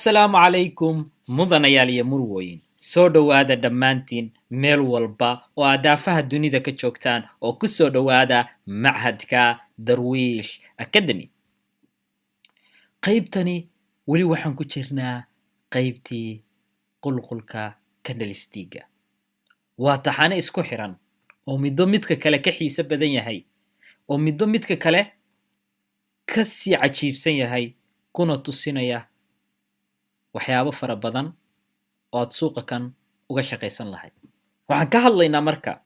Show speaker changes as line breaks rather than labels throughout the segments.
Assalaamu calaykum mudanayaal iyo murwooyin soo dhowaada dhammaantiin meel walba oo aad daafaha dunida ka joogtaan oo ku soo dhowaada Machadka Darwiish Academy. Qaybtani weli waxaan ku jirnaa qaybtii qulqulka candlestick-ga. Waa taxane isku xiran oo midba midka kale ka xiiso badan yahay oo midba midka kale ka sii cajiibsan yahay kuna tusinaya waxyaabo fara badan oo aad suuqa kan uga shaqaysan lahayd. Waxaan ka hadlaynaa marka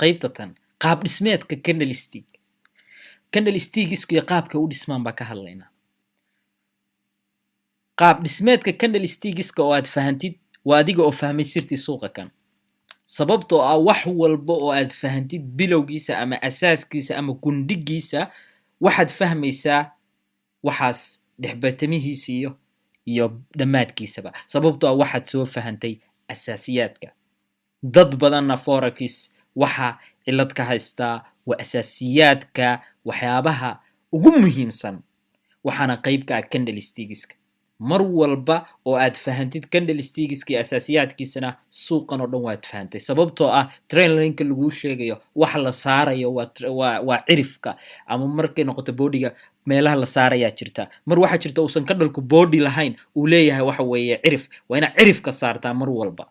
qaybta tan qaab dhismeedka candlestick. Candlestick-isku iyo qaabka u dhismaan baa ka hadlaynaa. Qaab dhismeedka candlestick-iska oo aad fahantid waa adiga oo fahmay sirtii suuqa kan. Sababtoo ah wax walba oo aad fahantid bilowgiisa ama asaaskiisa ama gundhigiisa waxaad fahmaysaa waxaas dhexbartamihiisa iyo dhammaadkiisaba. Sababtoo ah waxaad soo fahantay asaasiyaadka. Dad badanna forex waxa cilad ka haystaa waa asaasiyaadka waxyaabaha ugu muhiimsan waxaana qayb ka ah candlestick-iska. Mar walba oo aad fahantid candlestick-iska iyo asaasiyaadkiisana suuqan oo dhan waad fahantay. Sababtoo ah trend line-ka laguu sheegayo waxa la saarayo waa cirifka ama markay noqoto boodiga meelaha la saarayaa jirta. Mar waxaa jirta uusan candle-ku boodi lahayn uu leeyahay waxa weeye cirif. Waa inaad cirifka saartaa mar walba.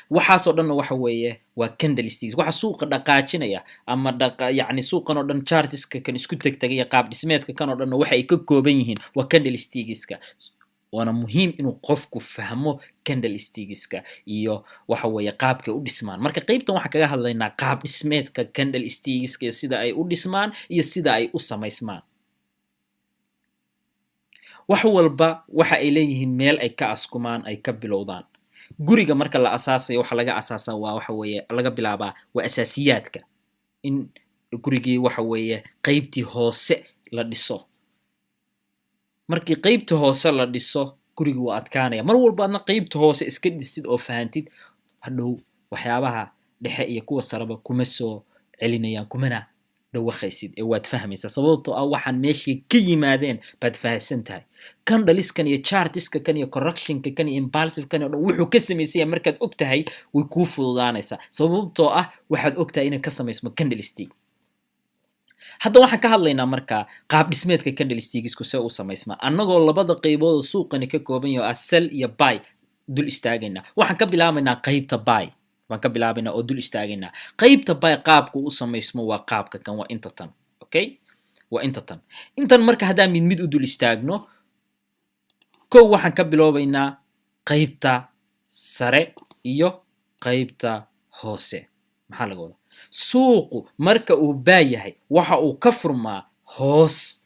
Waxaasoo dhanna waxa weeye waa candlesticks. Waxa suuqa dhaqaajinaya ama yacni suuqan oo dhan chartiska kan isku tagtagaya qaab dhismeedka kan oo dhanna waxa ay ka kooban yihiin waa candlestick-iska. Waana muhiim inuu qofku fahmo candlestick-iska iyo waxa weeye qaabka u dhismaan. Marka qaybtan waxaan kaga hadlaynaa qaab dhismeedka candlestick-iska iyo sida ay u dhismaan iyo sida ay u samaysmaan. Wax walba waxa ay leeyihiin meel ay ka askumaan ay ka bilowdaan. Guriga marka la asaasayo waxa laga asaasaa waa waxa weeye laga bilaabaa waa asaasiyaadka. In gurigii waxa weeye qaybtii hoose la dhiso. Markii qaybta hoose la dhiso gurigu waa adkaanaya. Mar walba aadna qaybta hoose iska dhisid oo fahantid hadhow waxyaabaha dhexe iyo kuwa saraba kuma soo celinayaan kumana dhawaqaysid ee waad fahmaysaa. Sababtoo ah waxaan meeshii ka yimaadeen baad fahansan tahay. Candleskan iyo chartiska kan iyo correctionka kan iyo impulsive kan oo dhan wuxuu ka samaysan yahay markaad og tahay way kuu fududaanaysaa. Sababtoo ah waxaad og tahay inay ka samaysmo candlestick. Hadda waxaan ka hadlaynaa markaa qaab dhismeedka candlestick-isku see u samaysmaa. Annagoo labada qaybood oo suuqani ka kooban yahay oo sell iyo buy dul istaagaynaa. Waxaan ka bilaabaynaa qaybta buy. Waan ka bilaabaynaa oo dul istaagaynaa. Qaybta buy qaabku u samaysmo waa qaabka kan waa inta tan. Okay? Waa inta tan. Intan marka haddaan mid u dul istaagno kow waxaan ka bilaabaynaa qaybta sare iyo qaybta hoose. Maxaa laga wadaa? Suuqu marka uu baayahay waxa uu ka furmaa hoos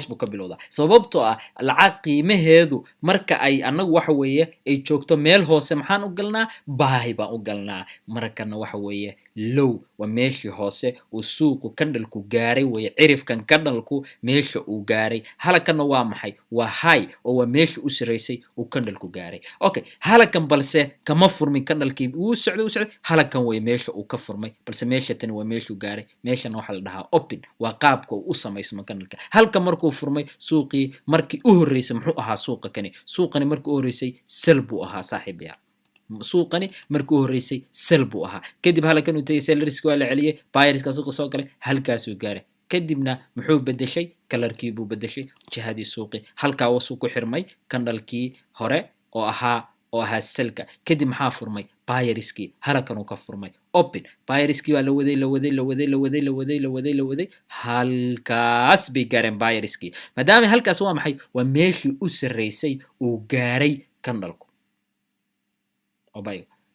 buu ka bilowdaa. Sababtoo ah lacag qiimaheedu marka ay anagu waxa weeye ay joogto meel hoose maxaan u galnaa buy baan u galnaa. Markana waxa weeye low waa meeshii hoose uu suuqu candle-ku gaaray weeye cirifkan candle-ku meesha uu gaaray. Halkanna waa maxay? Waa high oo waa meeshii u sareysay uu candle-ku gaaray. Okay, halkan balse kama furmin candle-kii uu socday. Halkan way meesha uu ka furmay balse meesha tan waa meeshuu gaaray. Meeshana waxa la dhahaa open waa qaabka uu u samaysmo candle-ka. Halkan markuu furmay suuqii markii u horeysay muxuu ahaa suuqa kani? Suuqani markii u horeysay sell buu ahaa saaxiibayaal. Suuqani markii u horeysay sell buu ahaa. Kadib halkan uu tagay sellers waa la celiyay, buyers ka suuqa soo galay, halkaas uu gaaray. Kadibna muxuu bedeshay? Color-kii buu bedeshay jihadii suuqi. Halkaa uu ku xirmay candle-kii hore oo ahaa sell-ka. Kadib maxaa furmay? Buyers-kii halkan uu ka furmay open. Buyers-kii waa la waday. Halkaas bay gaareen buyers-kii. Maadaama halkaas waa maxay? Waa meeshii u sareysay uu gaaray candle-ku.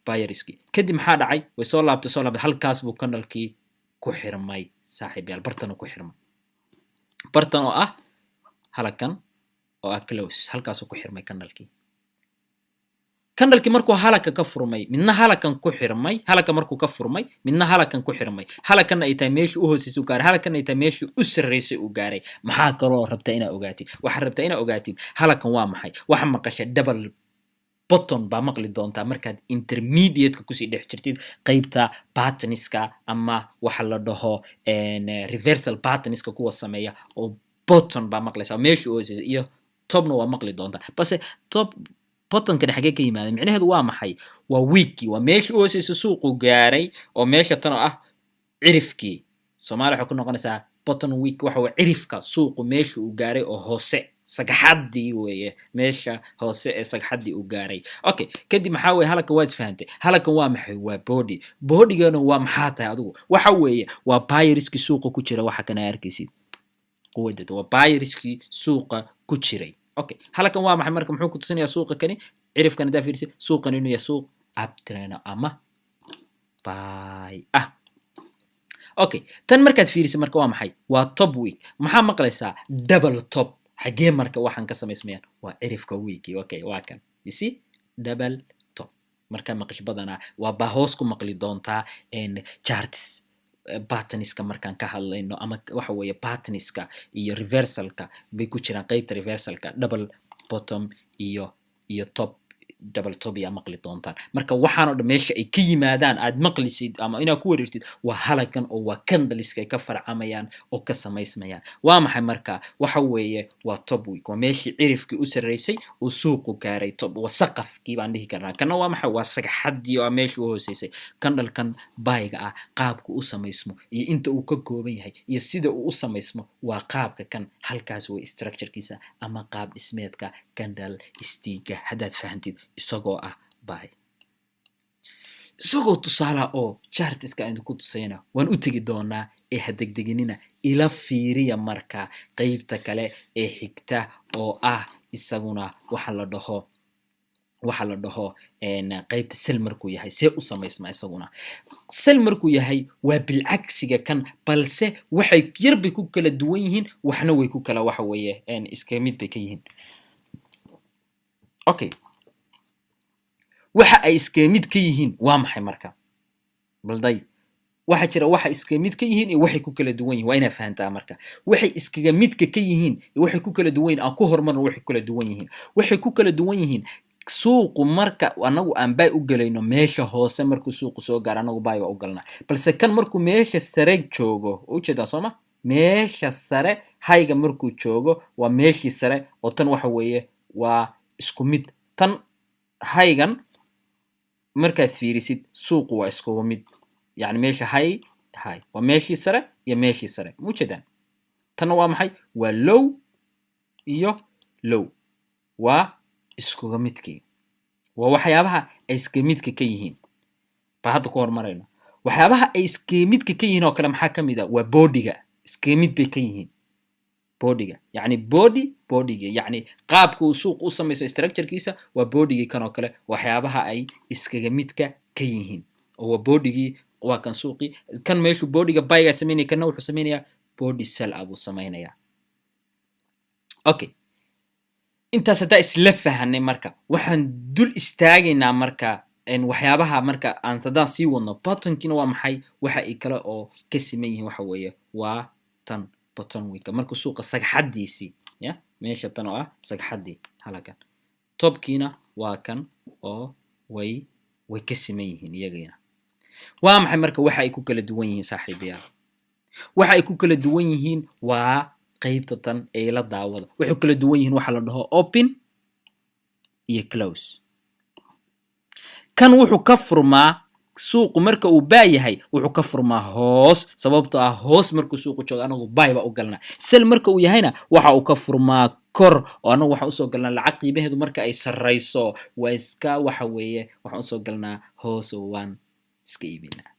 Buyers-kii. Kadib maxaa dhacay? Way soo laabtay. Halkaas buu candle-kii ku xirmay saaxiibayaal. Bartan ku xirmay. Bartan oo ah halkan oo ah close. Halkaas uu ku xirmay candle-kii. Candle-kii markuu halka ka furmay, midna halkan ku xirmay, halka markuu ka furmay, midna halkan ku xirmay. Halkan ay tahay meeshii u hooseysay uu gaaray, halkan ay tahay meeshii u sareysay uu gaaray. Maxaa kaloo rabtaa inaad ogaatid? Waxaad rabtaa inaad ogaatid halkan waa maxay? Waxa maqashay double bottom baa maqli doontaa markaad intermediate-ka kusii dhex jirtid qaybta patterns-ka ama waxa la dhaho reversal patterns-ka kuwa sameeya oo bottom baa maqlaysaa meeshii u hooseysay iyo topna waa maqli doontaa balse top bottomka xagee ka yimaada micnaheedu waa maxay waa weekii waa meeshii u hooseysa suuqu gaaray oo meesha tan oo ah cirifkii Soomaaliya waxay ku noqonaysaa bottom week waxa waa cirifka suuqu meesha uu gaaray oo hoose sagxadii weeye meesha hoose ee sagxadii uu gaaray okay kadib maxaa weeye halkan waad fahantay halkan waa maxay waa bodigana waa maxaa tahay adigu waxa weeye waa buyerski suuqa ku jira waxa kana arkaysid quwadda waa buyerski suuqa ku jiray okay halkan waa maxay marka muxuu ku tusinayaa suuqa kani cirifkan hadaa fiirsi suuqan inuu yahay suuq uptrend ama buy okay tan markaad fiirisid marka waa maxay waa top week maxaa maqlaysaa double top xagee marka waxaan ka samaysmayaan waa cirifka weekii okay waa kan you see double top marka maqash badana waa ba hoos ku maqli doontaa charts patterniska markaan ka hadlayno ama waxa weeye patterniska iyo reversalka bay ku jiraan qaybta reversalka double bottom iyo top double top ya maqli doontaan marka waxaan oo meesha ay ka yimaadaan aad maqlisid ama inaad ku wareertid waa halakan oo waa candlestick ay ka farcamayaan oo ka samaysmayaan waa maxay marka waxa weeye waa top week waa meeshii cirifkii u sareysay oo suuqu gaaray top waa saqafkii baan dhihi karnaa kana waa maxay waa sagxadii oo meeshii u hooseysay candlekan buyga ah qaabku u samaysmo iyo inta uu ka kooban yahay iyo sida uu u samaysmo waa qaabka kan halkaas way structurekiisa ama qaab dhismeedka candle stick hadaad fahantid isagoo ah buy isagoo tusaale oo chartiska aan ku tusayna waan u tagi doonaa ee hadegdeginina ila fiiriya marka qaybta kale ee xigta oo ah isaguna waxa la dhaho qaybta sell markuu yahay see u samaysmaa isaguna sell markuu yahay waa bilcagsiga kan balse waxay yar bay ku kala duwan yihiin waxna way ku kala waxa weeye iska mid bay ka yihiin okay waxa ay iska mid ka yihiin waa maxay marka balday waxa jira waxa iska mid ka yihiin iyo waxay ku kala duwan yihiin waa ina fahantaa marka waxay iskaga midka ka yihiin iyo waxay ku kala duwan yihiin aan ku hormarno waxay ku kala duwan yihiin waxay ku kala duwan yihiin suuqu marka anagu aan buy u galayno meesha hoose markuu suuqu soo gaaro anagu buy waa u galnaa balse kan markuu meesha sare joogo u jeedaa sooma meesha sare hayga markuu joogo waa meeshii sare oo tan waxa weeye waa isku mid tan haygan markaad fiirisid suuqu waa isku mid yani meesha hay waa meeshii sare iyo meeshii sare mujeedaan tanna waa maxay waa low iyo low waa iskuga midkii waa waxyaabaha ay iska midka ka yihiin ba hadda ku hormarayno waxyaabaha ay iska midka ka yihiin oo kale maxaa ka mid ah waa boodiga iska mid bay ka yihiin boodiga yani boodiga yani qaabka uu suuq u samayso structurekiisa waa boodigii kan oo kale waxyaabaha ay iskaga midka ka yihiin oo waa boodigii waa kan suuqii kan meeshu boodiga buyga sameynaya kana wuxuu sameynayaa body sell abuu sameynayaa okay intaas hadaa isla fahanay marka waxaan dul istaagaynaa marka waxyaabaha marka aan sadaan sii wadno bottomkiina waa maxay waxa ay kale oo ka siman yihiin waxa weeye waa tan bottom week markuu suuqa sagxadiisii ya meesha tan oo ah sagxadii halakan topkiina waa kan oo way ka siman yihiin iyagana waa maxay marka waxa ay ku kala duwan yihiin saaxiibayaal waxa ay ku kala duwan yihiin waa qaybta tan ee la daawada waxay kala duwan yihiin waxa la dhaho open iyo close kan wuxuu ka furmaa suuqu marka uu buy yahay wuxuu ka furmaa hoos sababtoo ah hoos markuu suuqu joogo anagu buy ba u galnaa sell marka uu yahayna waxa uu ka furmaa kor oo anagu waxa u soo galnaa lacag qiimaheedu marka ay sareyso waa iska waxa weeye waxa u soo galnaa hoos oo waan iska iibinaa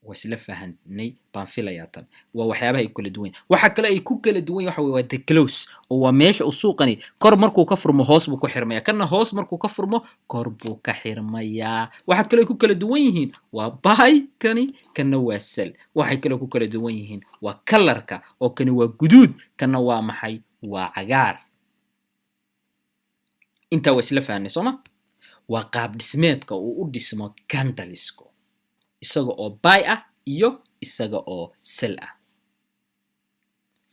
wasla fahanay baan filayaa tan waa waxyaabaha ay kala duwan waxa kale ay ku kala duwan waxa weeye waa the close oo waa meesha uu suuqani kor markuu ka furmo hoos buu ku xirmayaa kana hoos markuu ka furmo kor buu ka xirmayaa waxa kale ay ku kala duwan yihiin waa buy kani kana waa sell waxay kale ku kala duwan yihiin waa colorka oo kani waa guduud kana waa maxay waa cagaar inta waa isla fahanay sooma waa qaab dhismeedka uu u dhismo candlestick isaga oo buy ah iyo isaga oo sell ah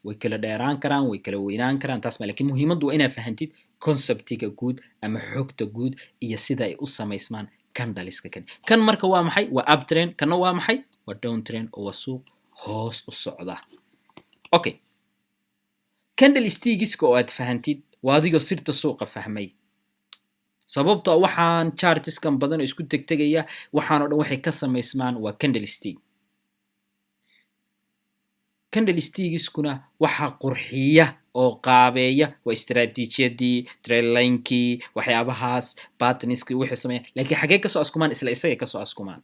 way kala dheeraan karaan way kala weynaan karaan taas laakiin muhiimaddu waa inaad fahantid conceptiga guud ama xogta guud iyo sida ay u samaysmaan candlestick kan marka waa maxay waa uptrend kana waa maxay waa downtrend oo waa suuq hoos u socda okay candlesticks-ka oo aad fahantid waa adiga sirta suuqa fahmay sababtoo ah waxaan chartiskan badan oo isku tegtegaya waxaan oo dhan waxay ka samaysmaan waa candlestick candlestickskuna waxa qurxiya oo qaabeeya waa istiraatiijiyadii trendline-kii waxyaabahaas patterns-kii wixii sameeya laakiin xagee ka soo askumaan isla isaga ka soo askumaan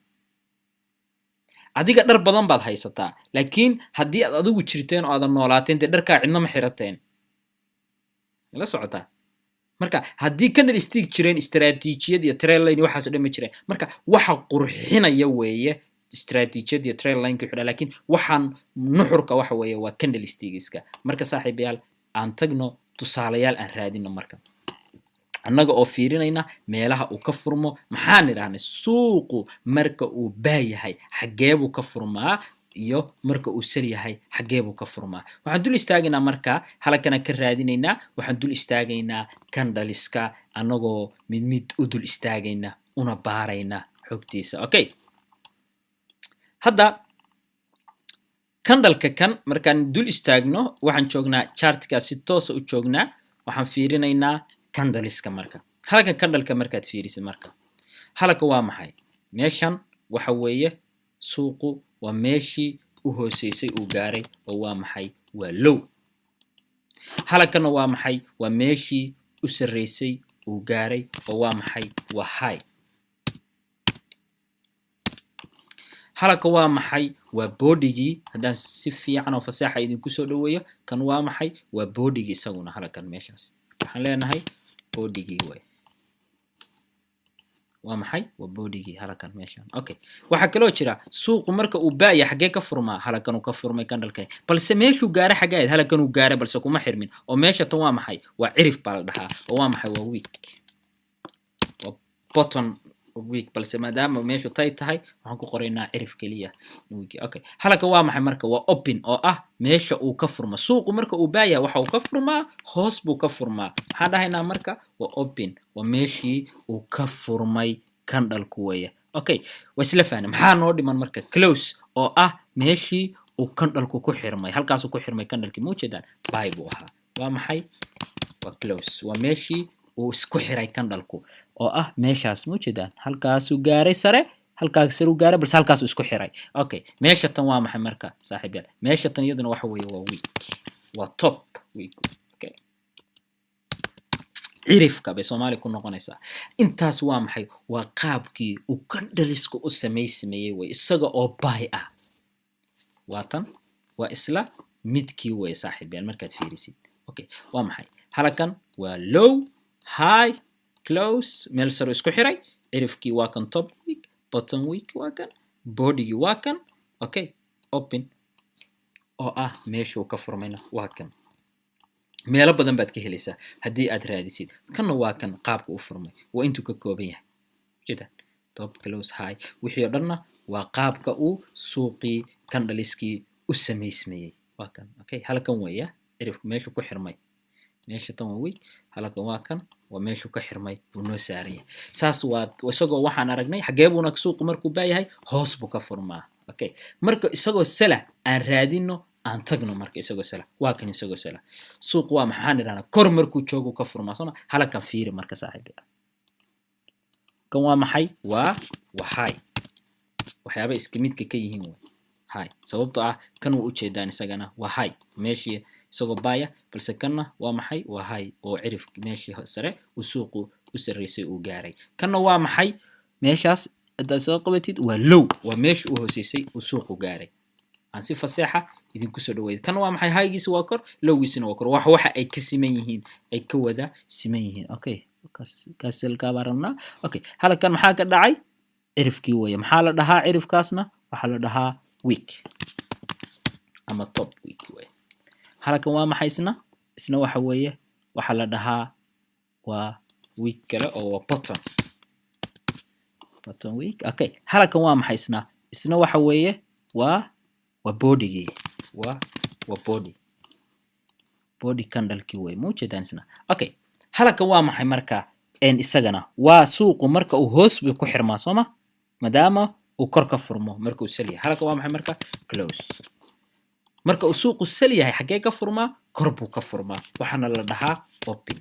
adiga dhar badan baad haysataa laakiin haddii aad adigu jirteen oo aadan noolaateen dee dharkaa cidna ma xirateen la socotaa marka haddii candlestick jireen istiraatiijiyad iyo trendline waxaas oo dhan ma jireen marka waxa qurxinaya weeye istiraatiijiyad iyo trendline-ka xidha laakiin waxaan nuxurka waxa weeye waa candlesticks-ka marka saaxiibayaal aan tagno tusaalayaal aan raadino marka annaga oo fiirinayna meelaha uu ka furmo maxaan idhahnay suuqu marka uu baayahay xagee buu ka furmaa iyo marka uu sal yahay xagee buu ka furmaa waxaan dul istaagaynaa marka halkana ka raadinaynaa waxaan dul istaagaynaa candleska annagoo mid u dul istaagayna una baarayna xogtiisa okay hadda candleka kan markaan dul istaagno waxaan joognaa chartka si toos u joognaa waxaan fiirinaynaa candleska marka halkan candleka markaad fiirisid marka halka waa maxay meeshan waxa weeye suuqu waa meeshii u hooseysay uu gaaray oo waa maxay waa low halkana waa maxay waa meeshii u sareysay uu gaaray oo waa maxay waa high halka waa maxay waa bodigii haddaan si fiican oo fasaaxa idinku soo dhaweeyo kan waa maxay waa bodigii isaguna halkan meeshaas waxaan leenahay bodigii way waa maxay waa bodigii halkan meeshan okay waxa kale oo jira suuqu marka uu baaya xagee ka furmaa halkan uu ka furmay candleka balse meeshuu gaaray xagee halkan uu gaaray balse kuma xirmin oo meesha tan waa maxay waa cirif baa la dhahaa oo waa maxay waa week waa bottom week balse maadaama meeshu tay tahay waxaan ku qoraynaa cirif kaliya week okay halka waa maxay marka waa open oo ah meesha uu ka furmo suuqu marka uu baaya waxa uu ka furmaa hoos buu ka furmaa waxaan dhahaynaa marka waa open waa meeshii uu ka furmay candleku weeye okay waa isla fahnay maxaa noo dhiman marka close oo ah meeshii uu candleku ku xirmay halkaas uu ku xirmay candleki ma ujeedaan buy buu ahaa waa maxay waa close waa meeshii uu isku xiray candleku oo ah meeshaas ma ujeedaan halkaas uu gaaray sare halkaas sare uu gaaray balse halkaas uu isku xiray okay meesha tan waa maxay marka saaxiibayaal meesha tan iyaduna waxa weeye waa week waa top week okay cirifka bay Soomaali ku noqonaysaa intaas waa maxay waa qaabkii uu candlesku u sameeyay way isaga oo buy ah waatan waa isla midkii way saaxiibayaal markaad fiirisid okay waa maxay halkan waa low high close meel sare isku xiray cirifkii waa kan top week bottom week waa kan bodigii waa kan okay open oo ah meeshuu ka furmayna waa kan meelo badan baad ka helaysaa haddii aad raadisid kanna waa kan qaabka u furmay waa intuu ka kooban yahay jida top close high wixii oo dhanna waa qaabka uu suuqii candleskii u sameysmayay waa kan okay halkan weeya cirifku meeshuu ku xirmay meesha tan waa week halkan waa kan waa meeshuu ka xirmay buu noo saaraya saas waa isagoo waxaan aragnay xagee buuna suuqu markuu baayahay hoos buu ka furmaa okay marka isagoo sala aan raadino aan tagno marka isagoo sala waa kan isagoo sala suuq waa maxaan idhahnaa kor markuu joogo ka furmaa soma halkan fiiri marka saaxiibayaal kan waa maxay waa high waxyaaba iska midka ka yihiin way high sababtoo ah kan uu ujeedaan isagana waa high meeshii isagoo baaya balse kanna waa maxay waa high oo cirif meeshii sare uu suuqu u sareysay uu gaaray kanna waa maxay meeshaas haddaad soo qabatid waa low waa meeshii u hooseysay uu suuqu gaaray aan si faseexa idinku soo dhaweeyay kan waa maxay highgiisa waa kor lowgiisina waa kor waxa ay ka siman yihiin ay ka wada siman yihiin okay kaasilka baarna okay halkan maxaa ka dhacay cirifkii weeye maxaa la dhahaa cirifkaasna waxa la dhahaa week ama top week weeye halkan waa maxay isna waxa weeye waxa la dhahaa waa week kale oo bottom week okay halkan waa maxay isna waxa weeye waa bodigii waa body candlekii way ma ujeedaan isna okay halkan waa maxay marka isagana waa suuqu marka uu hoos buu ku xirmaa sooma maadaama uu kor ka furmo marka uu sal yahay halkan waa maxay marka close marka uu suuqu sal yahay xagee ka furmaa kor buu ka furmaa waxaana la dhahaa open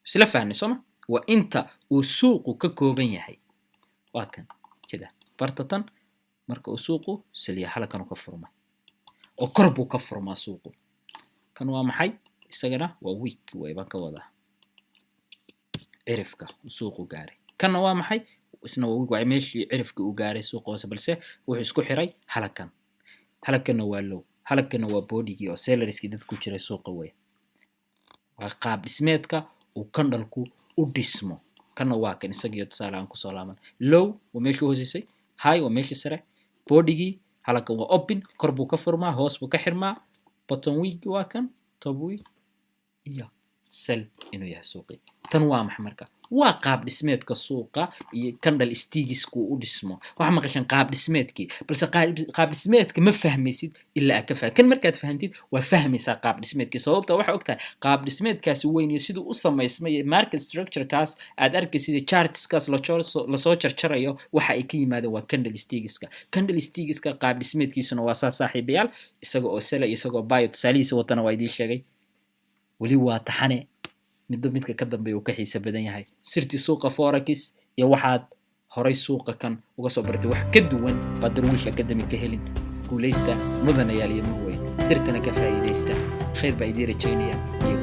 isla fahnay sooma waa inta uu suuqu ka kooban yahay waa kan kida bartatan marka uu suuqu saliya halkan ka furmaa oo kor buu ka furmaa suuqu kan waa maxay isagana waa week way baan ka wadaa cirifka suuqu gaaray kana waa maxay isna waa week waa meeshii cirifka uu gaaray suuqu hoose balse wuxuu isku xiray halkan waa low halkan waa bodigii oo sellerskii dad ku jiray suuqa way waa qaab dhismeedka uu candle-ku u dhismo kana waa kan isagii tusaale aan ku soo laaban low waa meeshii hoosisay high waa meeshii sare bodigii halkan waa open kor buu ka furmaa hoos buu ka xirmaa bottom week waa kan top week iyo sell inuu yahay suuqi tan waa maxay marka waa qaab dhismeedka suuqa iyo candle sticks-ku u dhismo waxa maqashan qaab dhismeedkii balse qaab dhismeedka ma fahmaysid ilaa ka faham kan markaad fahamtid waa fahmaysaa qaab dhismeedkii sababta waxa ogtahay qaab dhismeedkaasi weyn iyo siduu u samaysmay market structure-kaas aad arkaysid charts-kaas la soo jarjarayo waxa ay ka yimaadeen waa candle sticks-ka qaab dhismeedkiisuna waa saaxiibayaal isaga oo sell isagoo buy tusaalihiisa wadana waa idin sheegay wali waa taxane midka ka dambeeya uu ka xiisa badan yahay sirti suuqa forex iyo waxaad horay suuqa kan uga soo bartay wax ka duwan baad darwiish academy ka helin guuleysta mudanayaal iyo mudweyn sirtana ka faa'iideysta khayr baa idin rajaynaya iyo